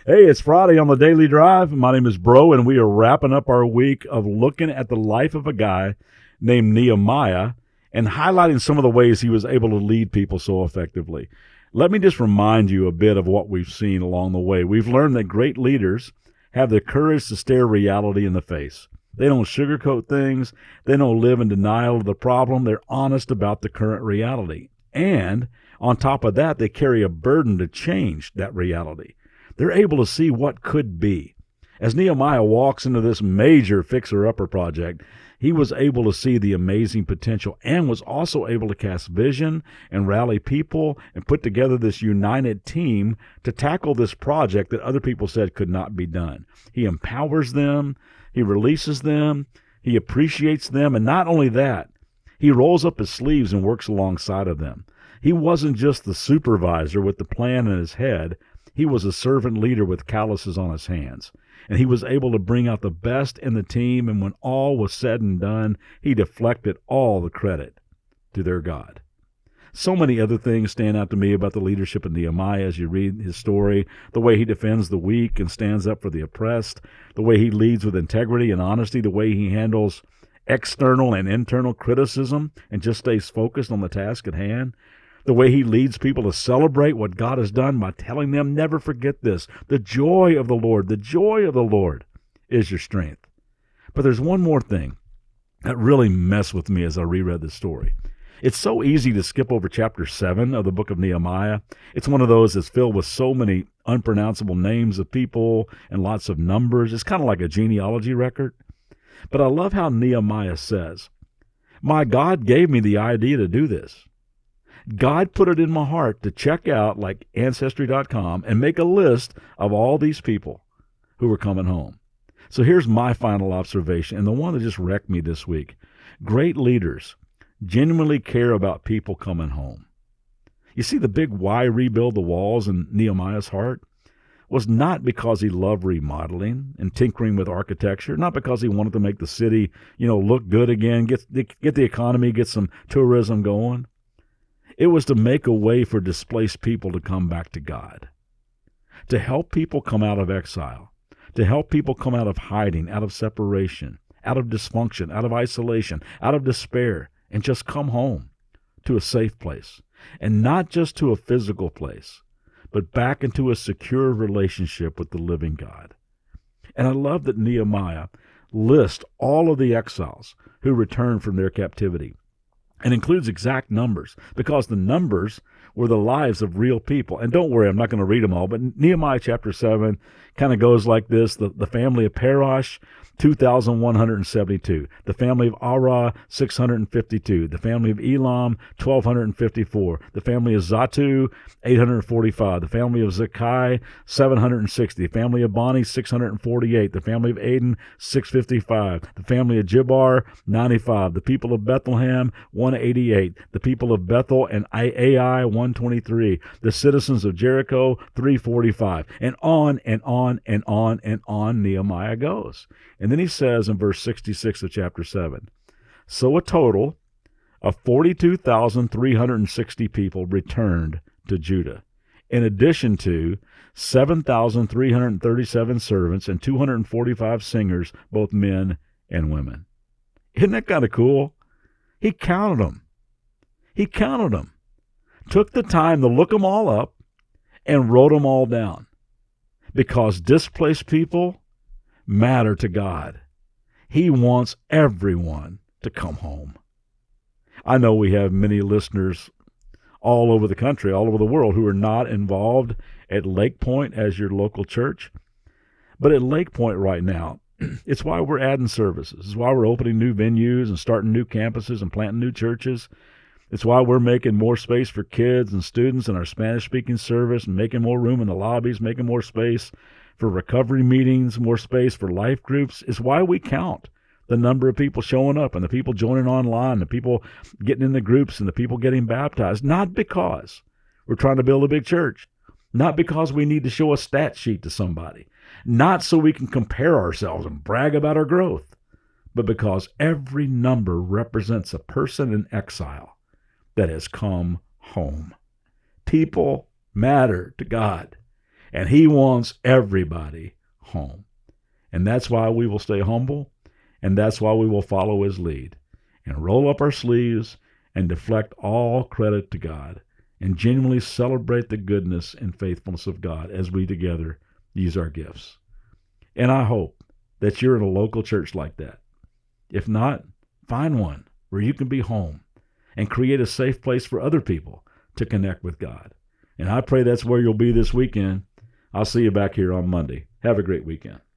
Hey, it's Friday on the Daily Drive. My name is Breaux, and we are wrapping up our week of looking at the life of a guy named Nehemiah and highlighting some of the ways he was able to lead people so effectively. Let me just remind you a bit of what we've seen along the way. We've learned that great leaders have the courage to stare reality in the face. They don't sugarcoat things. They don't live in denial of the problem. They're honest about the current reality. And on top of that, they carry a burden to change that reality. They're able to see what could be. As Nehemiah walks into this major fixer-upper project, he was able to see the amazing potential and was also able to cast vision and rally people and put together this united team to tackle this project that other people said could not be done. He empowers them, he releases them, he appreciates them, and not only that, he rolls up his sleeves and works alongside of them. He wasn't just the supervisor with the plan in his head. He was a servant leader with calluses on his hands, and he was able to bring out the best in the team, and when all was said and done, he deflected all the credit to their God. So many other things stand out to me about the leadership of Nehemiah as you read his story, the way he defends the weak and stands up for the oppressed, the way he leads with integrity and honesty, the way he handles external and internal criticism and just stays focused on the task at hand, the way he leads people to celebrate what God has done by telling them, never forget this. The joy of the Lord is your strength. But there's one more thing that really messed with me as I reread this story. It's so easy to skip over chapter 7 of the book of Nehemiah. It's one of those that's filled with so many unpronounceable names of people and lots of numbers. It's kind of like a genealogy record. But I love how Nehemiah says, my God gave me the idea to do this. God put it in my heart to check out like Ancestry.com and make a list of all these people who were coming home. So here's my final observation, and the one that just wrecked me this week. Great leaders genuinely care about people coming home. You see, the big why rebuild the walls in Nehemiah's heart was not because he loved remodeling and tinkering with architecture, not because he wanted to make the city, look good again, get the economy, get some tourism going. It was to make a way for displaced people to come back to God, to help people come out of exile, to help people come out of hiding, out of separation, out of dysfunction, out of isolation, out of despair, and just come home to a safe place, and not just to a physical place, but back into a secure relationship with the living God. And I love that Nehemiah lists all of the exiles who returned from their captivity, and includes exact numbers, because the numbers were the lives of real people. And don't worry, I'm not going to read them all, but Nehemiah chapter 7 kind of goes like this. The family of Parosh, 2,172. The family of Arah, 652. The family of Elam, 1,254. The family of Zatu, 845. The family of Zakai, 760. The family of Bani, 648. The family of Aden, 655. The family of Jibbar, 95. The people of Bethlehem, 188. The people of Bethel and Ai, 123. The citizens of Jericho, 345. And on and on and on and on Nehemiah goes. And then he says in verse 66 of chapter 7, so a total of 42,360 people returned to Judah, in addition to 7,337 servants and 245 singers, both men and women. Isn't that kind of cool? He counted them. Took the time to look them all up and wrote them all down, because displaced people matter to God. He wants everyone to come home. I know we have many listeners all over the country, all over the world, who are not involved at Lake Point as your local church. But at Lake Point right now, it's why we're adding services. It's why we're opening new venues and starting new campuses and planting new churches. It's why we're making more space for kids and students in our Spanish-speaking service, and making more room in the lobbies, making more space for recovery meetings, more space for life groups. It's why we count the number of people showing up and the people joining online, the people getting in the groups and the people getting baptized. Not because we're trying to build a big church, not because we need to show a stat sheet to somebody, not so we can compare ourselves and brag about our growth, but because every number represents a person in exile that has come home. People matter to God. And he wants everybody home. And that's why we will stay humble, and that's why we will follow his lead and roll up our sleeves and deflect all credit to God and genuinely celebrate the goodness and faithfulness of God as we together use our gifts. And I hope that you're in a local church like that. If not, find one where you can be home and create a safe place for other people to connect with God. And I pray that's where you'll be this weekend. I'll see you back here on Monday. Have a great weekend.